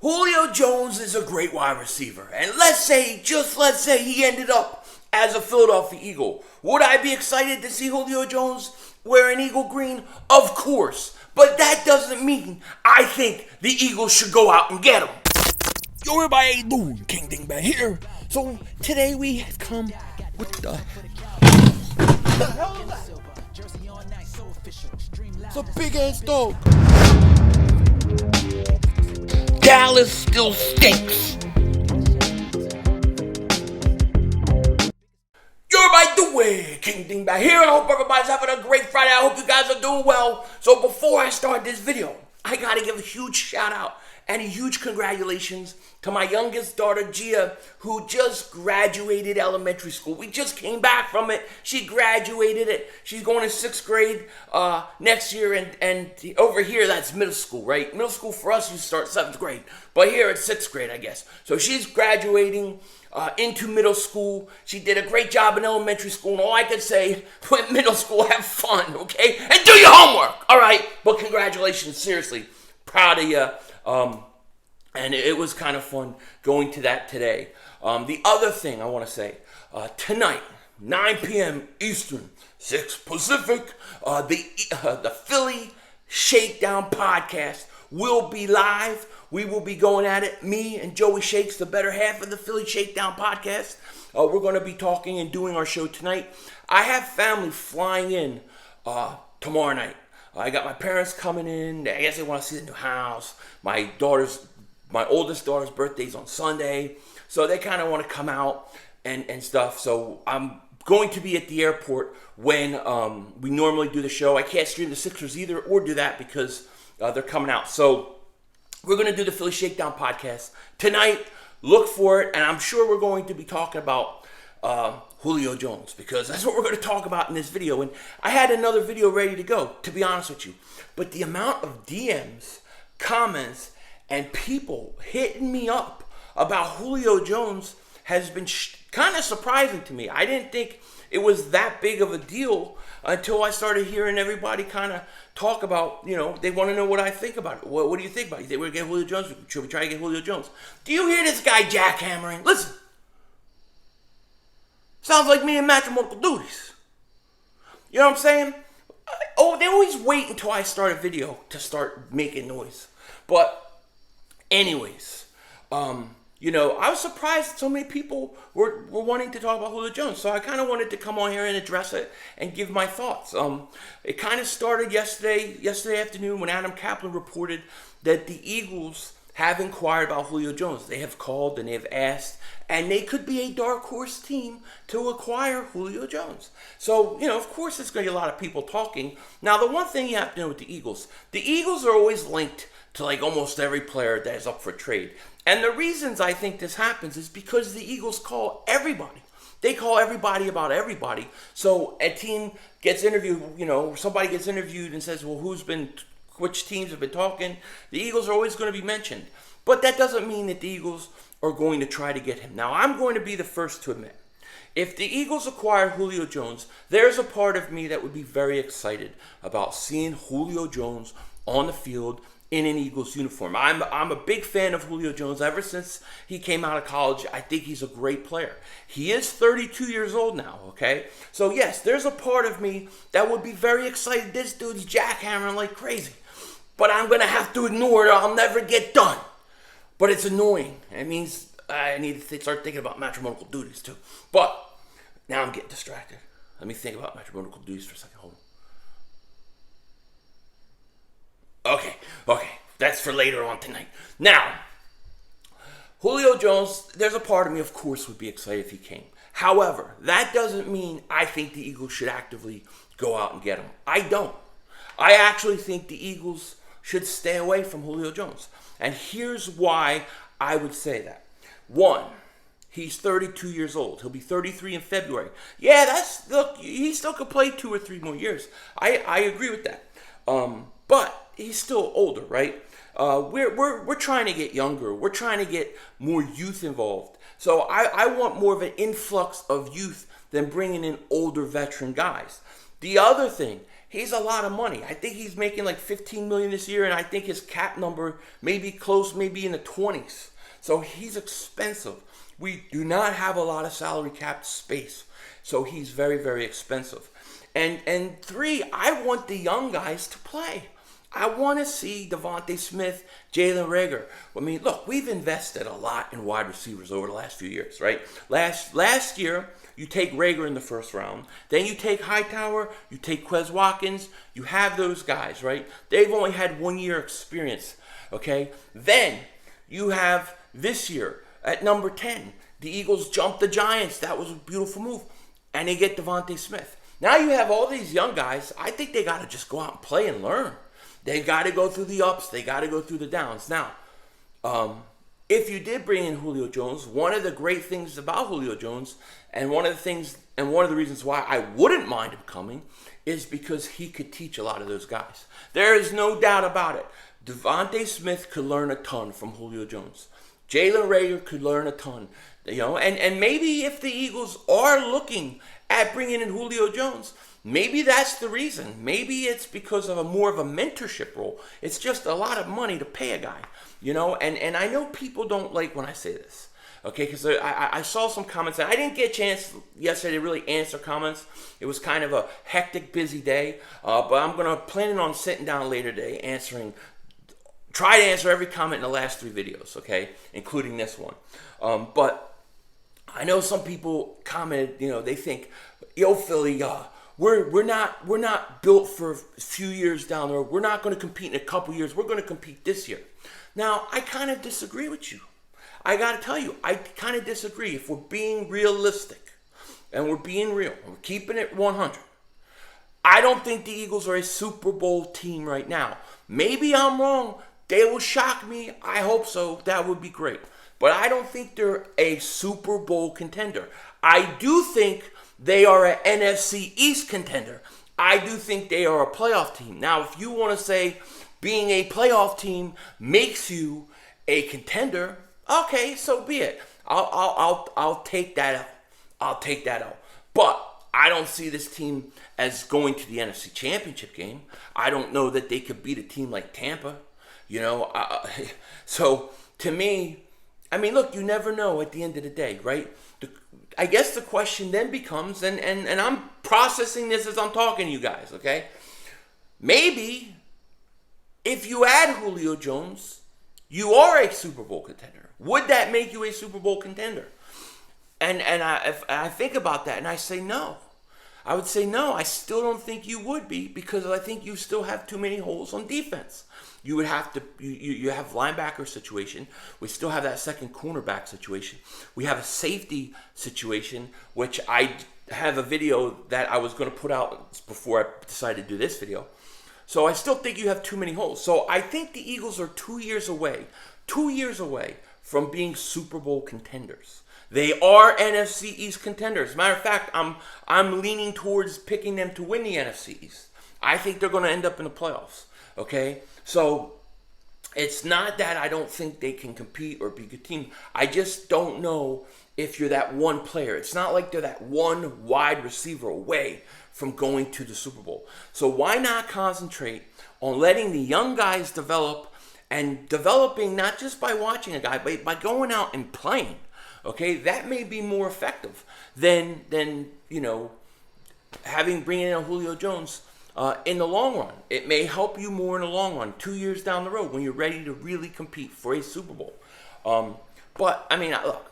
Julio Jones is a great wide receiver. And just let's say he ended up as a Philadelphia Eagle. Would I be excited to see Julio Jones wear an Eagle green? Of course. But that doesn't mean I think the Eagles should go out and get him. Yo, everybody, how you doing? King Dingbat here. So today we have come with the hell is that? It's a big ass dog. Dallas still stinks. Yo, everybody, doing? King Dingbat here, and I hope everybody's having a great Friday. I hope you guys are doing well. So before I start this video, I gotta give a huge shout out and a huge congratulations to my youngest daughter, Gia, who just graduated elementary school. We just came back from it. She graduated it. She's going to 6th grade next year, and over here, that's middle school, right? Middle school for us, you start 7th grade. But here, it's 6th grade, I guess. So she's graduating into middle school. She did a great job in elementary school, and all I could say, with middle school, have fun, okay? And do your homework, all right? But congratulations, seriously. Proud of you. And it was kind of fun going to that today. The other thing I want to say, tonight, 9 p.m. Eastern, 6 Pacific, the Philly Shakedown podcast will be live. We will be going at it, me and Joey Shakes, the better half of the Philly Shakedown podcast. We're going to be talking and doing our show tonight. I have family flying in tomorrow night. I got my parents coming in. I guess they want to see the new house. My oldest daughter's birthday's on Sunday. So they kind of want to come out and stuff. So I'm going to be at the airport when we normally do the show. I can't stream the Sixers either or do that because they're coming out. So we're going to do the Philly Shakedown podcast tonight. Look for it. And I'm sure we're going to be talking about Julio Jones, because that's what we're going to talk about in this video. And I had another video ready to go, to be honest with you. But the amount of DMs, comments, and people hitting me up about Julio Jones has been kind of surprising to me. I didn't think it was that big of a deal until I started hearing everybody kind of talk about, they want to know what I think about it. What do you think about it? You think we're going to get Julio Jones? Should we try to get Julio Jones? Do you hear this guy jackhammering? Listen. Sounds like me in matrimonial duties. You know what I'm saying? They always wait until I start a video to start making noise. But anyways, I was surprised so many people were wanting to talk about Julio Jones. So I kind of wanted to come on here and address it and give my thoughts. It kind of started yesterday afternoon when Adam Kaplan reported that the Eagles have inquired about Julio Jones. They have called and they have asked, and they could be a dark horse team to acquire Julio Jones. So, of course there's going to be a lot of people talking. Now, the one thing you have to know with the Eagles are always linked to like almost every player that is up for trade. And the reasons I think this happens is because the Eagles call everybody. They call everybody about everybody. So a team gets interviewed, somebody gets interviewed and says, well, which teams have been talking? The Eagles are always going to be mentioned. But that doesn't mean that the Eagles are going to try to get him. Now, I'm going to be the first to admit, if the Eagles acquire Julio Jones, there's a part of me that would be very excited about seeing Julio Jones on the field in an Eagles uniform. I'm a big fan of Julio Jones ever since he came out of college. I think he's a great player. He is 32 years old now, okay? So yes, there's a part of me that would be very excited. This dude's jackhammering like crazy. But I'm going to have to ignore it or I'll never get done. But it's annoying. It means I need to start thinking about matrimonial duties too. But now I'm getting distracted. Let me think about matrimonial duties for a second. Hold on. Okay. That's for later on tonight. Now, Julio Jones, there's a part of me, of course, would be excited if he came. However, that doesn't mean I think the Eagles should actively go out and get him. I don't. I actually think the Eagles should stay away from Julio Jones. And here's why I would say that. One, he's 32 years old. He'll be 33 in February. Yeah, he still could play 2 or 3 more years. I agree with that. But he's still older, right? We're trying to get younger. We're trying to get more youth involved. So I want more of an influx of youth than bringing in older veteran guys. The other thing, he's a lot of money. I think he's making like $15 million this year, and I think his cap number may be close, maybe in the 20s. So he's expensive. We do not have a lot of salary cap space, so he's very, very expensive. And three, I want the young guys to play. I want to see Devontae Smith, Jalen Reagor. I mean, look, we've invested a lot in wide receivers over the last few years, right? Last year, you take Reagor in the first round. Then you take Hightower, you take Quez Watkins. You have those guys, right? They've only had 1 year experience, okay? Then you have this year at number 10. The Eagles jumped the Giants. That was a beautiful move. And they get Devontae Smith. Now you have all these young guys. I think they got to just go out and play and learn. They got to go through the ups. They got to go through the downs. Now, if you did bring in Julio Jones, one of the great things about Julio Jones, and one of the reasons why I wouldn't mind him coming, is because he could teach a lot of those guys. There is no doubt about it. Devontae Smith could learn a ton from Julio Jones. Jalen Reagor could learn a ton. And maybe if the Eagles are looking at bringing in Julio Jones, maybe that's the reason. Maybe it's because of more of a mentorship role. It's just a lot of money to pay a guy, And I know people don't like when I say this, okay? Because I saw some comments, and I didn't get a chance yesterday to really answer comments. It was kind of a hectic, busy day. But I'm planning on sitting down later today, try to answer every comment in the last 3 videos, okay, including this one. But I know some people commented, they think, yo, Philly, we're not built for a few years down the road. We're not going to compete in a couple years. We're going to compete this year. Now, I kind of disagree with you. I got to tell you, I kind of disagree. If we're being realistic and we're being real, we're keeping it 100. I don't think the Eagles are a Super Bowl team right now. Maybe I'm wrong. They will shock me. I hope so. That would be great. But I don't think they're a Super Bowl contender. I do think they are an NFC East contender. I do think they are a playoff team. Now, if you want to say being a playoff team makes you a contender, okay, so be it. I'll take that out. I'll take that out. But I don't see this team as going to the NFC Championship game. I don't know that they could beat a team like Tampa. So to me, I mean, look, you never know at the end of the day, right? I guess the question then becomes, and I'm processing this as I'm talking to you guys, okay? Maybe if you add Julio Jones, you are a Super Bowl contender. Would that make you a Super Bowl contender? And I think about that and I say no. I would say no, I still don't think you would be, because I think you still have too many holes on defense. You would have to, you have linebacker situation. We still have that second cornerback situation. We have a safety situation, which I have a video that I was going to put out before I decided to do this video. So I still think you have too many holes. So I think the Eagles are 2 years away from being Super Bowl contenders. They are NFC East contenders. As a matter of fact, I'm leaning towards picking them to win the NFC East. I think they're going to end up in the playoffs. Okay? So it's not that I don't think they can compete or be a good team. I just don't know if you're that one player. It's not like they're that one wide receiver away from going to the Super Bowl. So why not concentrate on letting the young guys develop, and developing not just by watching a guy, but by going out and playing. Okay, that may be more effective than bringing in a Julio Jones in the long run. It may help you more in the long run, 2 years down the road, when you're ready to really compete for a Super Bowl. But I mean, look,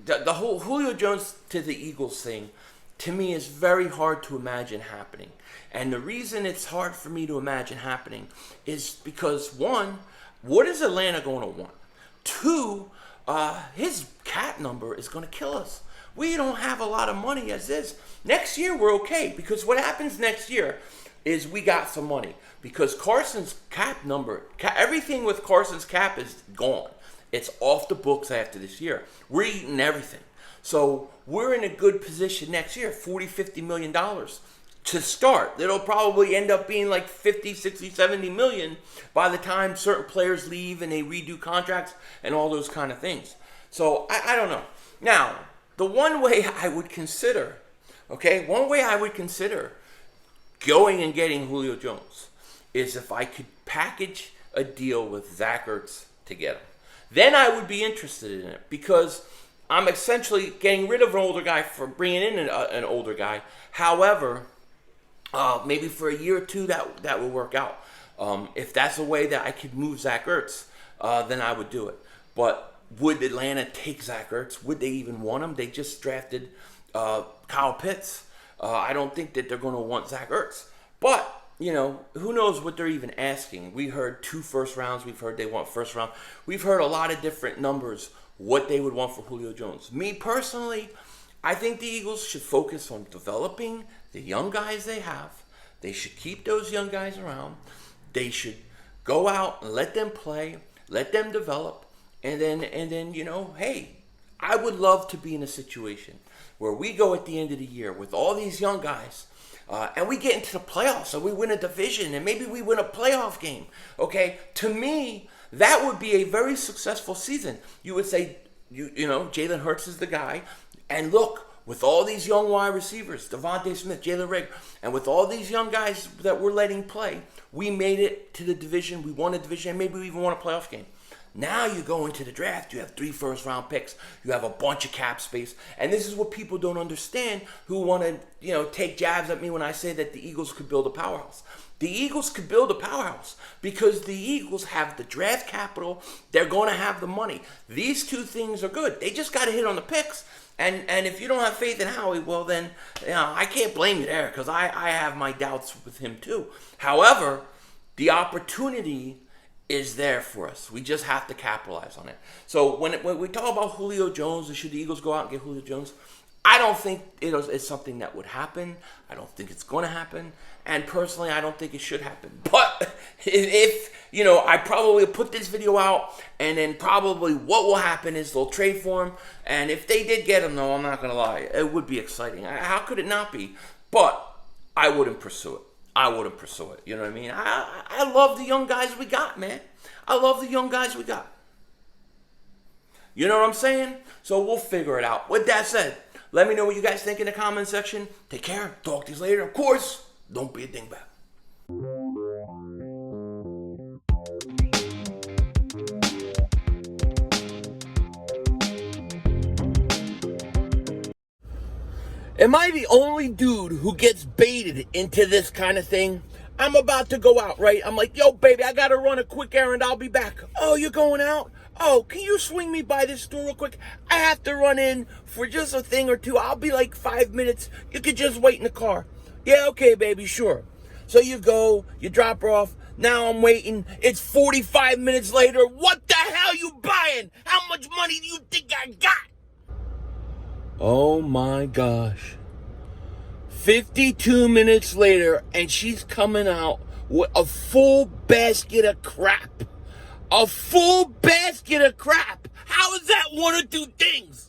the whole Julio Jones to the Eagles thing, to me, is very hard to imagine happening. And the reason it's hard for me to imagine happening is because, one, what is Atlanta going to want? Two, his cap number is going to kill us. We don't have a lot of money as is. Next year, we're okay, because what happens next year is we got some money. Because Carson's cap number, everything with Carson's cap is gone. It's off the books after this year. We're eating everything. So we're in a good position next year, $40, $50 million to start. It'll probably end up being like 50, 60, 70 million by the time certain players leave and they redo contracts and all those kind of things. So I don't know. Now, the one way I would consider, going and getting Julio Jones is if I could package a deal with Zach Ertz to get him. Then I would be interested in it because I'm essentially getting rid of an older guy for bringing in an older guy. However, maybe for a year or two that would work out. If that's a way that I could move Zach Ertz, then I would do it. But would Atlanta take Zach Ertz? Would they even want him? They just drafted Kyle Pitts. I don't think that they're going to want Zach Ertz. But, who knows what they're even asking. We heard 2 first rounds. We've heard they want first round. We've heard a lot of different numbers, what they would want for Julio Jones. Me personally, I think the Eagles should focus on developing the young guys they have. They should keep those young guys around. They should go out and let them play, let them develop, and then, hey, I would love to be in a situation where we go at the end of the year with all these young guys, and we get into the playoffs, and we win a division, and maybe we win a playoff game. Okay, to me, that would be a very successful season. You would say, Jalen Hurts is the guy, and look, with all these young wide receivers, Devontae Smith, Jalen Rigg, and with all these young guys that we're letting play, we made it to the division, we won a division, and maybe we even won a playoff game. Now you go into the draft, you have 3 first-round picks, you have a bunch of cap space, and this is what people don't understand who want to, take jabs at me when I say that the Eagles could build a powerhouse. The Eagles could build a powerhouse because the Eagles have the draft capital, they're going to have the money. These 2 things are good. They just got to hit on the picks. And if you don't have faith in Howie, well then, I can't blame you there because I have my doubts with him too. However, the opportunity is there for us. We just have to capitalize on it. So when we talk about Julio Jones, and should the Eagles go out and get Julio Jones, I don't think it's something that would happen. I don't think it's going to happen. And personally, I don't think it should happen. But if I probably put this video out, and then probably what will happen is they'll trade for him. And if they did get him, though, I'm not going to lie, it would be exciting. How could it not be? But I wouldn't pursue it. I wouldn't pursue it. You know what I mean? I love the young guys we got, man. I love the young guys we got. You know what I'm saying? So we'll figure it out. With that said, let me know what you guys think in the comment section. Take care. Talk to you later. Of course, don't be a dingbat. Am I the only dude who gets baited into this kind of thing? I'm about to go out, right? I'm like, yo, baby, I got to run a quick errand. I'll be back. Oh, you're going out? Oh, can you swing me by this store real quick? I have to run in for just a thing or two. I'll be like 5 minutes. You could just wait in the car. Yeah, okay, baby, sure. So you go, you drop her off. Now I'm waiting. It's 45 minutes later. What the hell you buying? How much money do you think I got? Oh my gosh. 52 minutes later, and she's coming out with a full basket of crap. A full basket of crap. How is that one or two things?